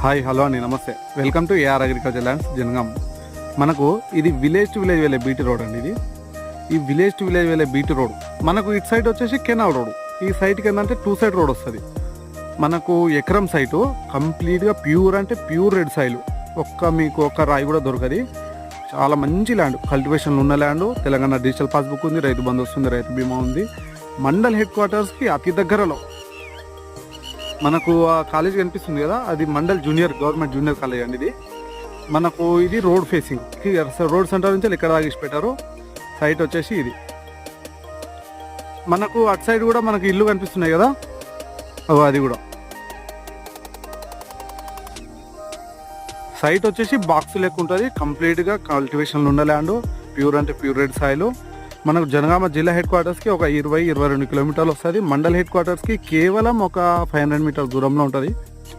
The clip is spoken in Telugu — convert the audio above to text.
హాయ్ హలో అండి, నమస్తే. Welcome to AR agriculture lands Jangaon. మనకు ఇది విలేజ్ టు విలేజ్ వెళ్ళే బీటీ రోడ్ అండి. ఈ విలేజ్ టు విలేజ్ వెళ్ళే బీటీ రోడ్ మనకు ఇటు సైడ్ వచ్చేసి కెనాల్ రోడ్. ఈ సైడ్కి ఏంటంటే 2 సైడ్ రోడ్ వస్తుంది. మనకు ఎకరం సైటు కంప్లీట్గా ప్యూర్ అంటే ప్యూర్ రెడ్ సాయిల్. మీకు ఒక్క రాయి కూడా దొరకది. చాలా మంచి ల్యాండ్, కల్టివేషన్ ఉన్న ల్యాండ్. తెలంగాణ డిజిటల్ పాస్బుక్ ఉంది, రైతు బంధు వస్తుంది, రైతు బీమా ఉంది. మండల్ హెడ్ క్వార్టర్స్కి అతి దగ్గరలో మనకు ఆ కాలేజ్ కనిపిస్తుంది కదా, అది మండల్ గవర్నమెంట్ జూనియర్ కాలేజ్ అండి. మనకు ఇది రోడ్ ఫేసింగ్, రోడ్ సెంటర్ నుంచి ఇక్కడ దాకా పెట్టారు. సైట్ వచ్చేసి ఇది. మనకు అటు సైడ్ కూడా మనకు ఇల్లు కనిపిస్తున్నాయి కదా, అది కూడా సైట్ వచ్చేసి బాక్స్ లెక్క ఉంటుంది. కంప్లీట్గా కల్టివేషన్లు ఉన్న ల్యాండ్, ప్యూర్ అంటే ప్యూర్ రెడ్ సాయిల్. మనకు జనగామ జిల్లా హెడ్ క్వార్టర్స్కి ఒక 20-22 కిలోమీటర్లు వస్తుంది. మండల్ హెడ్ క్వార్టర్స్కి కేవలం ఒక 500 మీటర్ల దూరంలో ఉంటుంది.